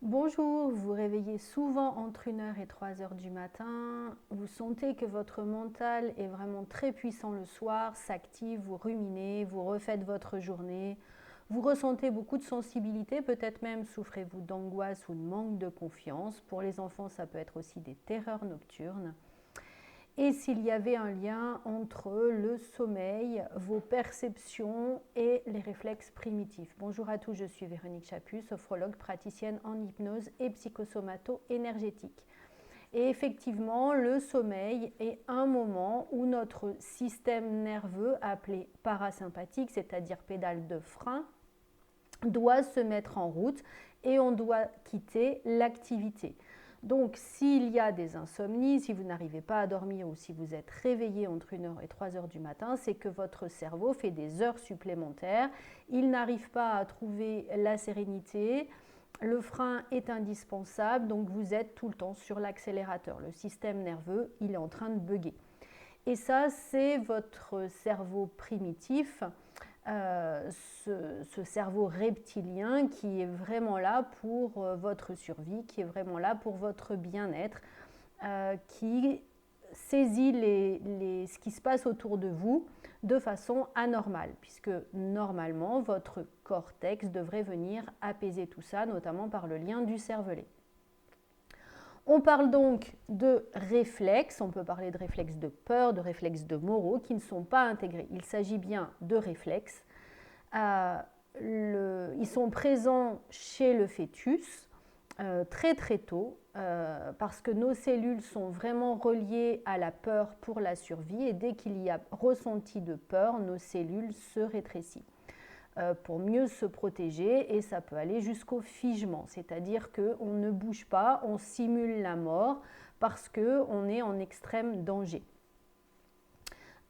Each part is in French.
Bonjour, vous vous réveillez souvent entre 1 heure et 3 heures du matin. Vous sentez que votre mental est vraiment très puissant le soir, s'active, vous ruminez, vous refaites votre journée. Vous ressentez beaucoup de sensibilité, peut-être même souffrez-vous d'angoisse ou de manque de confiance. Pour les enfants, ça peut être aussi des terreurs nocturnes. Et s'il y avait un lien entre le sommeil, vos perceptions et les réflexes primitifs. Bonjour à tous, je suis Véronique Chaput, sophrologue, praticienne en hypnose et psychosomato-énergétique. Et effectivement, le sommeil est un moment où notre système nerveux, appelé parasympathique, c'est-à-dire pédale de frein, doit se mettre en route et on doit quitter l'activité. Donc, s'il y a des insomnies, si vous n'arrivez pas à dormir ou si vous êtes réveillé entre 1 heure et 3 heures du matin, c'est que votre cerveau fait des heures supplémentaires. Il n'arrive pas à trouver la sérénité. Le frein est indispensable, donc vous êtes tout le temps sur l'accélérateur. Le système nerveux, il est en train de bugger. Et ça, c'est votre cerveau primitif, ce cerveau reptilien qui est vraiment là pour votre survie, qui est vraiment là pour votre bien-être, qui saisit ce qui se passe autour de vous de façon anormale, puisque normalement, votre cortex devrait venir apaiser tout ça, notamment par le lien du cervelet. On parle donc de réflexes, on peut parler de réflexes de peur, de réflexes de moraux qui ne sont pas intégrés. Il s'agit bien de réflexes. Ils sont présents chez le fœtus très très tôt parce que nos cellules sont vraiment reliées à la peur pour la survie et dès qu'il y a ressenti de peur, nos cellules se rétrécissent pour mieux se protéger et ça peut aller jusqu'au figement, c'est-à-dire qu'on ne bouge pas, on simule la mort parce qu'on est en extrême danger.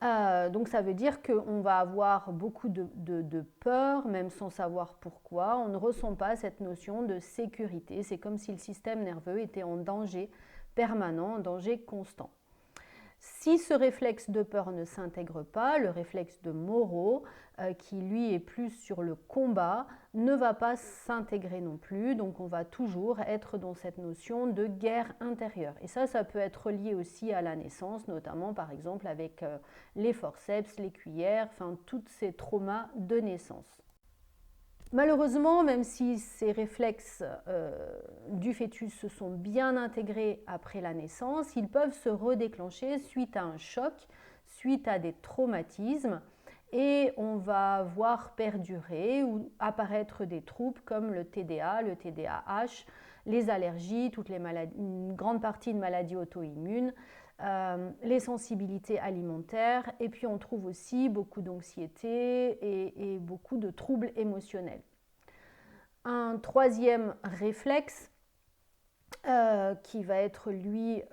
Donc ça veut dire qu'on va avoir beaucoup de peur, même sans savoir pourquoi. On ne ressent pas cette notion de sécurité. C'est comme si le système nerveux était en danger permanent, en danger constant. Si ce réflexe de peur ne s'intègre pas, le réflexe de Moro, qui lui est plus sur le combat, ne va pas s'intégrer non plus. Donc on va toujours être dans cette notion de guerre intérieure. Et ça peut être lié aussi à la naissance, notamment par exemple avec les forceps, les cuillères, enfin tous ces traumas de naissance. Malheureusement, même si ces réflexes du fœtus se sont bien intégrés après la naissance, ils peuvent se redéclencher suite à un choc, suite à des traumatismes, et on va voir perdurer ou apparaître des troubles comme le TDA, le TDAH, les allergies, une grande partie de maladies auto-immunes, les sensibilités alimentaires, et puis on trouve aussi beaucoup d'anxiété et beaucoup de troubles émotionnels. Un troisième réflexe qui va être lui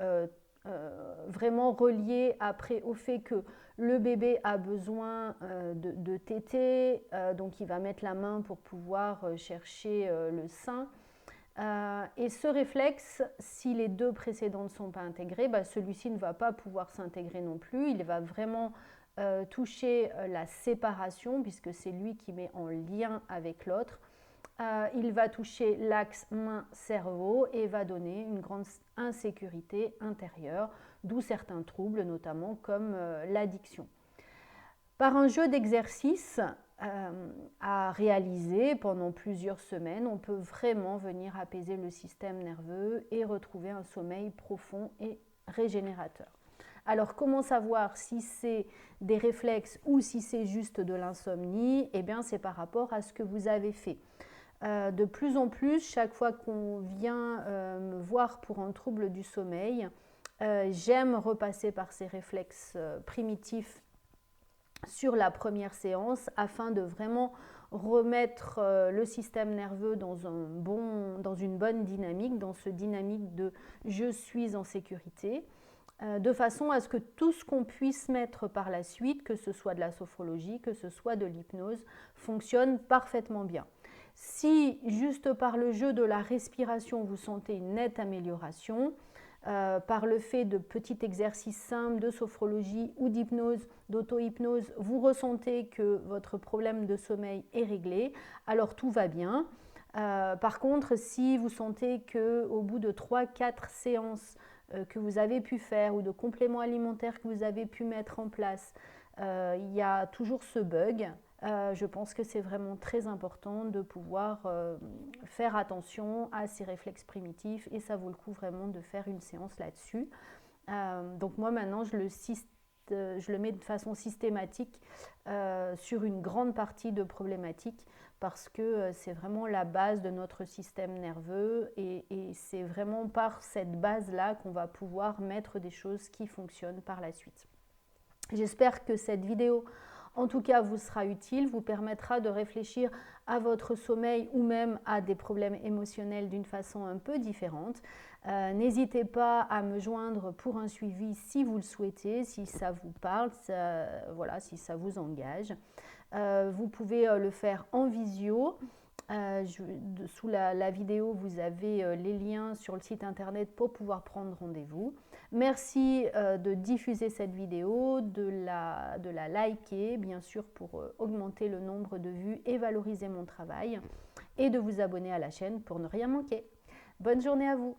vraiment relié après au fait que le bébé a besoin de téter, donc il va mettre la main pour pouvoir chercher le sein. Et ce réflexe, si les deux précédents ne sont pas intégrés, celui-ci ne va pas pouvoir s'intégrer non plus. Il va vraiment toucher la séparation puisque c'est lui qui met en lien avec l'autre. Il va toucher l'axe main-cerveau et va donner une grande insécurité intérieure, d'où certains troubles, notamment comme l'addiction. Par un jeu d'exercices à réaliser pendant plusieurs semaines, on peut vraiment venir apaiser le système nerveux et retrouver un sommeil profond et régénérateur. Alors, comment savoir si c'est des réflexes ou si c'est juste de l'insomnie? Eh bien, c'est par rapport à ce que vous avez fait. De plus en plus, chaque fois qu'on vient me voir pour un trouble du sommeil, j'aime repasser par ces réflexes primitifs sur la première séance afin de vraiment remettre le système nerveux dans une bonne dynamique, dans ce dynamique de je suis en sécurité, de façon à ce que tout ce qu'on puisse mettre par la suite, que ce soit de la sophrologie, que ce soit de l'hypnose, fonctionne parfaitement bien. Si juste par le jeu de la respiration, vous sentez une nette amélioration, par le fait de petits exercices simples de sophrologie ou d'hypnose, d'auto-hypnose, vous ressentez que votre problème de sommeil est réglé, alors tout va bien. Par contre, si vous sentez qu'au bout de 3-4 séances que vous avez pu faire ou de compléments alimentaires que vous avez pu mettre en place, il y a toujours ce bug, je pense que c'est vraiment très important de pouvoir faire attention à ces réflexes primitifs et ça vaut le coup vraiment de faire une séance là-dessus. Donc moi maintenant je le mets de façon systématique sur une grande partie de problématiques parce que c'est vraiment la base de notre système nerveux et c'est vraiment par cette base-là qu'on va pouvoir mettre des choses qui fonctionnent par la suite. J'espère que cette vidéo en tout cas vous sera utile, vous permettra de réfléchir à votre sommeil ou même à des problèmes émotionnels d'une façon un peu différente. N'hésitez pas à me joindre pour un suivi si vous le souhaitez, si ça vous parle, voilà, si ça vous engage. Vous pouvez le faire en visio. Sous la vidéo, vous avez les liens sur le site internet pour pouvoir prendre rendez-vous. Merci de diffuser cette vidéo, de la liker, bien sûr, pour augmenter le nombre de vues et valoriser mon travail, et de vous abonner à la chaîne pour ne rien manquer. Bonne journée à vous!